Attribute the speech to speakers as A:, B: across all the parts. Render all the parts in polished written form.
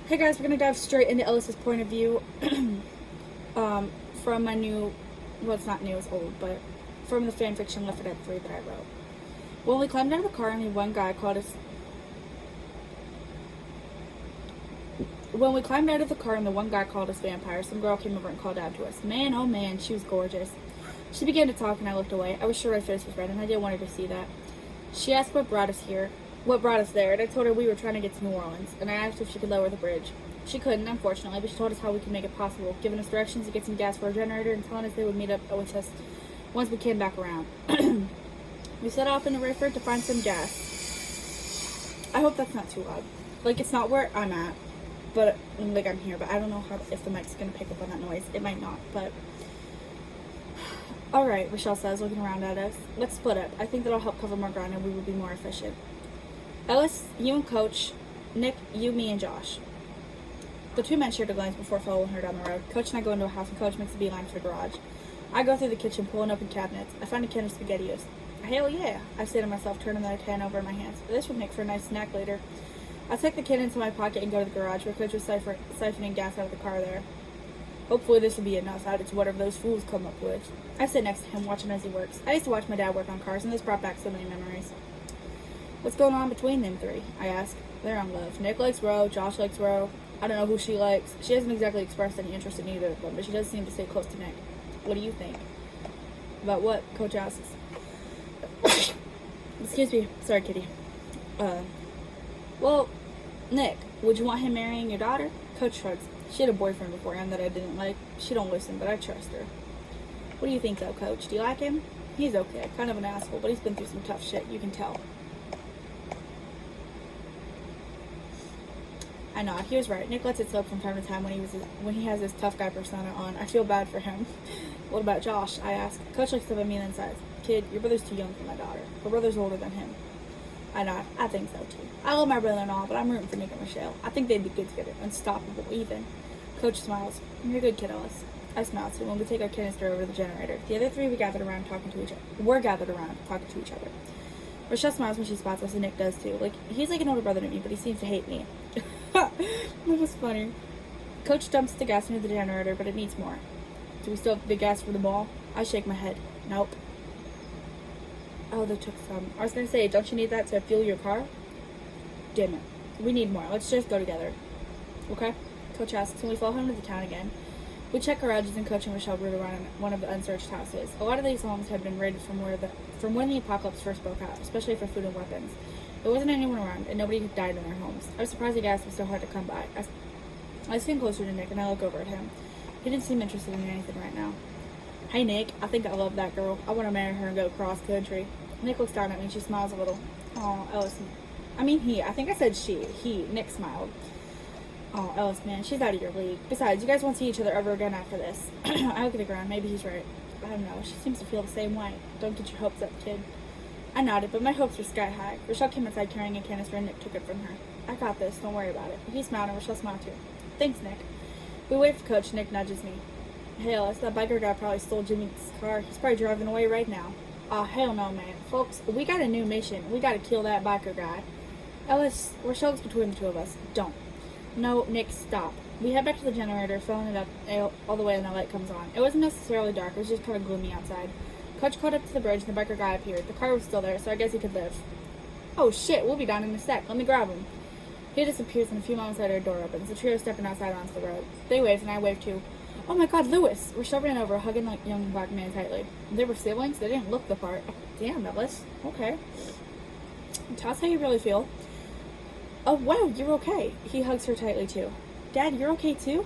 A: Hey guys, we're gonna dive straight into Ellis's point of view from my new, well, it's not new, it's old, but from the fanfiction Left 4 Dead 3 that I wrote. When we climbed out of the car, only one guy called us. When we climbed out of the car and the one guy called us vampires, some girl came over and called out to us. Man, oh man, she was gorgeous. She began to talk and I looked away. I was sure my face was red and I didn't want her to see that. She asked what brought us there, and I told her we were trying to get to New Orleans, and I asked if she could lower the bridge. She couldn't, unfortunately, but she told us how we could make it possible, giving us directions to get some gas for a generator and telling us they would meet up with us once we came back around. We set off in the river to find some gas. I hope that's not too loud. Like, it's not where I'm at, but, like, I'm here, but I don't know if the mic's going to pick up on that noise. It might not, but... Alright, Rochelle says, looking around at us. Let's split up. I think that'll help cover more ground and we will be more efficient. Ellis, you and Coach. Nick, you, me, and Josh. The two men shared a glance before following her down the road. Coach and I go into a house and Coach makes a beeline for the garage. I go through the kitchen, pulling open cabinets. I find a can of SpaghettiOs. Hell yeah, I say to myself, turning the can over in my hands. This would make for a nice snack later. I take the can into my pocket and go to the garage where Coach was siphoning gas out of the car there. Hopefully this will be enough added to whatever those fools come up with. I sit next to him, watching as he works. I used to watch my dad work on cars, and this brought back so many memories. What's going on between them three? I ask. They're on love. Nick likes Ro, Josh likes Ro. I don't know who she likes. She hasn't exactly expressed any interest in either of them, but she does seem to stay close to Nick. What do you think? About what? Coach asks. Excuse me. Sorry, kitty. Well, Nick, would you want him marrying your daughter? Coach shrugs. She had a boyfriend beforehand that I didn't like. She don't listen, but I trust her. What do you think, though, Coach? Do you like him? He's okay. Kind of an asshole, but he's been through some tough shit. You can tell. I nod. He was right. Nick lets it slip from time to time when he has his tough guy persona on. I feel bad for him. What about Josh? I ask. Coach looks up at me and then says, Kid, your brother's too young for my daughter. Her brother's older than him. I nod. I think so, too. I love my brother and all, but I'm rooting for Nick and Michelle. I think they'd be good together. Unstoppable, even. Coach smiles. You're a good kid, Ellis. I smile, too, when we take our canister over to the generator. The other three were gathered around talking to each other. Rochelle smiles when she spots us, and Nick does, too. He's like an older brother to me, but he seems to hate me. That was funny. Coach dumps the gas into the generator, but it needs more. Do we still have the gas for the ball? I shake my head. Nope. Oh, they took some. I was going to say, don't you need that to fuel your car? Damn it. We need more. Let's just go together. Okay? Coach asks, and we follow him to the town again. We check garages and Coach and Michelle root around one of the unsearched houses. A lot of these homes had been raided from when the apocalypse first broke out, especially for food and weapons. There wasn't anyone around, and nobody had died in their homes. I was surprised the gas was so hard to come by. I stand closer to Nick, and I look over at him. He didn't seem interested in anything right now. Hey, Nick, I think I love that girl. I want to marry her and go cross country. Nick looks down at me, and she smiles a little. Oh, Ellis. I mean, he. I think I said she. He. Nick smiled. Oh, Ellis, man, she's out of your league. Besides, you guys won't see each other ever again after this. I look at the ground. Maybe he's right. I don't know. She seems to feel the same way. Don't get your hopes up, kid. I nodded, but my hopes were sky high. Rochelle came inside carrying a canister, and Nick took it from her. I got this. Don't worry about it. He smiled, and Rochelle smiled too. Thanks, Nick. We wait for Coach. Nick nudges me. Hey, Ellis, that biker guy probably stole Jimmy's car. He's probably driving away right now. Oh, hell no, man. Folks, we got a new mission. We got to kill that biker guy. Ellis, Rochelle looks between the two of us. Don't. No, Nick, stop. We head back to the generator, filling it up all the way, and the light comes on. It wasn't necessarily dark. It was just kind of gloomy outside. Coach caught up to the bridge, and the biker guy appeared. The car was still there, so I guess he could live. Oh, shit, we'll be down in a sec. Let me grab him. He disappears, and a few moments later, a door opens. The trio stepping outside onto the road. They waved, and I waved too. Oh my God, Lewis! Rochelle ran over, hugging the young black man tightly. They were siblings? They didn't look the part. Oh, damn, Ellis. Okay. Tell us how you really feel. Oh, wow, you're okay. He hugs her tightly, too. Dad, you're okay, too?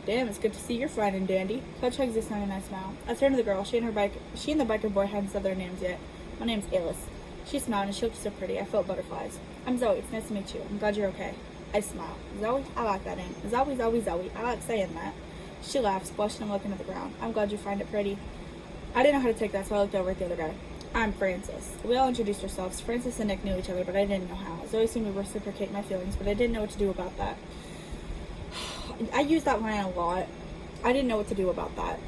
A: Damn, it's good to see you're fine and dandy. Coach hugs his son and I smile. I turn to the girl. She and the biker boy hadn't said their names yet. My name's Ellis. She smiled and she looked so pretty. I felt butterflies. I'm Zoe. It's nice to meet you. I'm glad you're okay. I smile. Zoe? I like that name. Zoe, Zoe, Zoe. I like saying that. She laughs, blushing and looking at the ground. I'm glad you find it pretty. I didn't know how to take that, so I looked over at the other guy. I'm Francis. We all introduced ourselves. Francis and Nick knew each other, but I didn't know how. Zoe seemed to reciprocate my feelings, but I didn't know what to do about that. I use that line a lot. I didn't know what to do about that.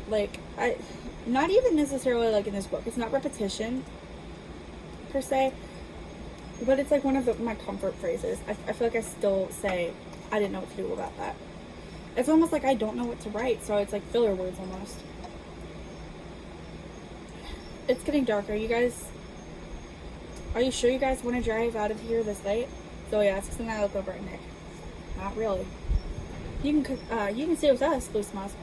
A: Not even necessarily in this book. It's not repetition, per se, but it's one of my comfort phrases. I feel like I still say, I didn't know what to do about that. It's almost like I don't know what to write, so it's like filler words almost. It's getting darker. Are you sure you guys want to drive out of here this late? Zoe asks, and I look over at Nick. Not really. You can stay with us, Blue smiles.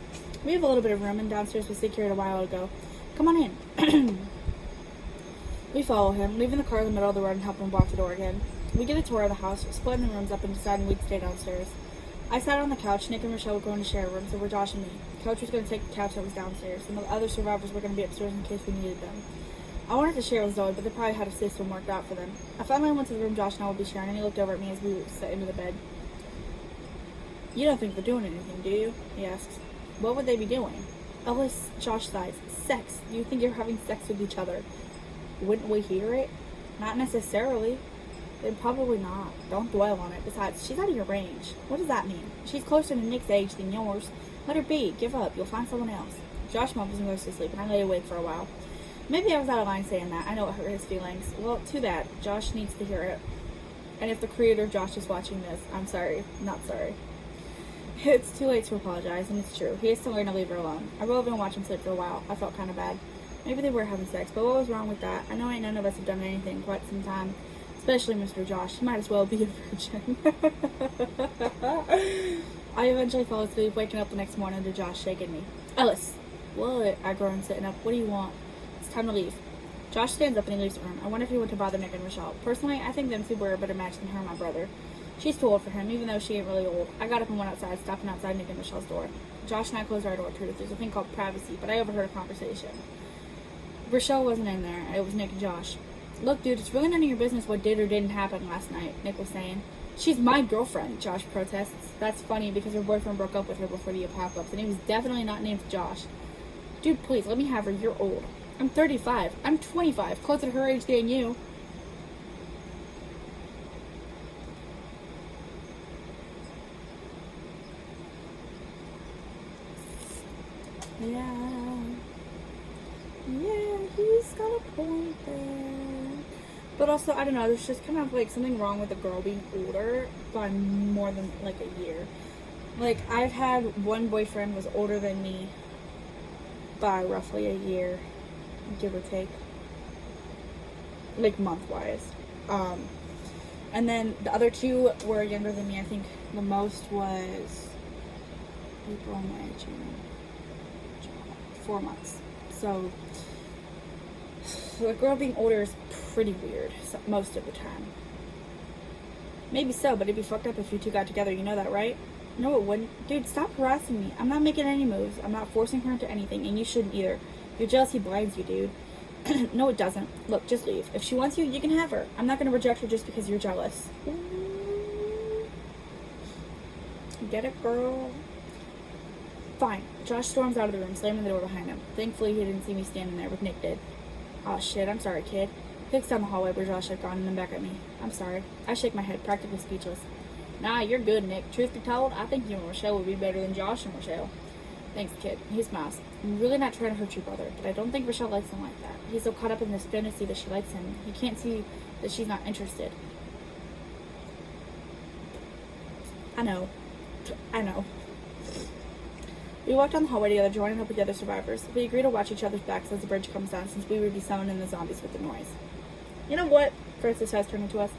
A: We have a little bit of room, and downstairs was secured a while ago. Come on in. We follow him, leaving the car in the middle of the road and help him walk the door again. We get a tour of the house, splitting the rooms up and deciding we'd stay downstairs. I sat on the couch. Nick and Rochelle were going to share a room, so were Josh and me. Coach was going to take the couch that was downstairs, and the other survivors were going to be upstairs in case we needed them. I wanted to share with Zoe, but they probably had a system worked out for them. I finally went to the room Josh and I would be sharing, and he looked over at me as we sat into the bed. You don't think they're doing anything, do you? He asks. What would they be doing? Ellis, Josh sighs. Sex. Do you think you're having sex with each other? Wouldn't we hear it? Not necessarily. Then probably not. Don't dwell on it. Besides, she's out of your range. What does that mean? She's closer to Nick's age than yours. Let her be. Give up. You'll find someone else. Josh mumbles and goes to sleep, and I lay awake for a while. Maybe I was out of line saying that. I know it hurt his feelings. Well, too bad. Josh needs to hear it. And if the creator of Josh is watching this, I'm sorry. Not sorry. It's too late to apologize, and it's true. He has to learn to leave her alone. I rolled over and watched him sleep for a while. I felt kind of bad. Maybe they were having sex, but what was wrong with that? I know ain't none of us have done anything in quite some time. Especially Mr. Josh. He might as well be a virgin. I eventually fell asleep, waking up the next morning to Josh shaking me. Ellis! What? I groaned, sitting up. What do you want? It's time to leave. Josh stands up and he leaves the room. I wonder if he went to bother Nick and Rochelle. Personally, I think them two were a better match than her and my brother. She's too old for him, even though she ain't really old. I got up and went outside, stopping outside Nick and Rochelle's door. Josh and I closed our door too. There's a thing called privacy, but I overheard a conversation. Rochelle wasn't in there. It was Nick and Josh. Look, dude, it's really none of your business what did or didn't happen last night, Nick was saying. She's my girlfriend, Josh protests. That's funny because her boyfriend broke up with her before the apocalypse, and he was definitely not named Josh. Dude, please, let me have her. You're old. I'm 35. I'm 25. Closer to her age than you. Yeah, he's got a point there. But also, I don't know, there's just kind of like something wrong with a girl being older by more than like a year. Like, I've had one boyfriend was older than me by roughly a year, give or take. Like, month-wise. And then the other two were younger than me. I think the most was April, May, June, July, 4 months. So, a girl being older is pretty weird most of the time. Maybe so, but it'd be fucked up if you two got together. You know that, right? No, it wouldn't. Dude, stop harassing me. I'm not making any moves. I'm not forcing her into anything, and you shouldn't either. Your jealousy blinds you, dude. No, it doesn't. Look, just leave. If she wants you, you can have her. I'm not going to reject her just because you're jealous. Get it, girl? Fine. Josh storms out of the room, slamming the door behind him. Thankfully, he didn't see me standing there, but Nick did. Oh, shit. I'm sorry, kid. He looks down the hallway where Josh had gone and then back at me. I'm sorry. I shake my head, practically speechless. Nah, you're good, Nick. Truth be told, I think you and Rochelle would be better than Josh and Rochelle. Thanks, kid. He smiles. I'm really not trying to hurt your brother, but I don't think Rochelle likes him like that. He's so caught up in this fantasy that she likes him. He can't see that she's not interested. I know. We walked down the hallway together, joining up with the other survivors. We agreed to watch each other's backs as the bridge comes down, since we would be summoning the zombies with the noise. You know what? Francis has turned into us.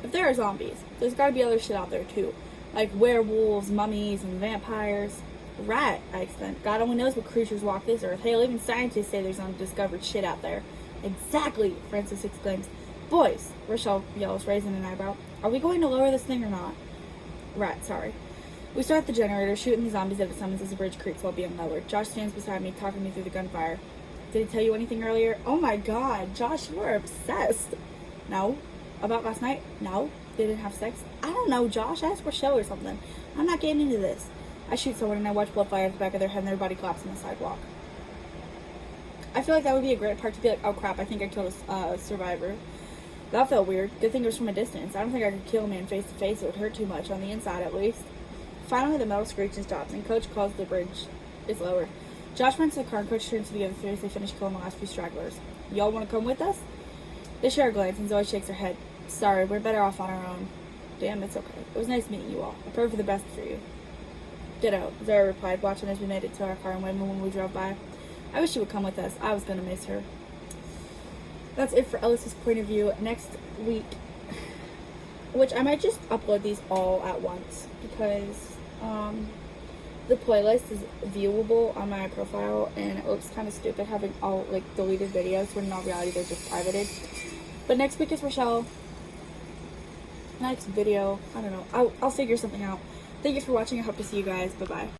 A: If there are zombies, there's gotta be other shit out there too. Like werewolves, mummies, and vampires. Right, I exclaimed. God only knows what creatures walk this earth. Hell, even scientists say there's undiscovered shit out there. Exactly, Francis exclaims. Boys, Rochelle yells, raising an eyebrow. Are we going to lower this thing or not? Right, sorry. We start the generator, shooting the zombies at it summons as the bridge creaks while being lowered. Josh stands beside me, talking me through the gunfire. Did he tell you anything earlier? Oh my god, Josh, you are obsessed. No. About last night? No. They didn't have sex? I don't know, Josh. Ask Rochelle or something. I'm not getting into this. I shoot someone and I watch blood fly out the back of their head and their body collapse on the sidewalk. I feel like that would be a great part to be like, oh crap, I think I killed a survivor. That felt weird. Good thing it was from a distance. I don't think I could kill a man face to face. It would hurt too much, on the inside at least. Finally, the metal screeches and stops, and Coach calls the bridge is lowered. Josh runs to the car, and Coach turns to the other three as they finish killing the last few stragglers. Y'all want to come with us? They share a glance, and Zoe shakes her head. Sorry, we're better off on our own. Damn, it's okay. It was nice meeting you all. I pray for the best for you. Ditto, Zara replied, watching as we made it to our car and waving when we drove by. I wish she would come with us. I was gonna miss her. That's it for Ellis's point of view. Next week, which I might just upload these all at once because the playlist is viewable on my profile and it looks kind of stupid having all like deleted videos when in all reality they're just privated. But next week is Rochelle. Next video, I don't know. I'll figure something out. Thank you for watching. I hope to see you guys. Bye bye.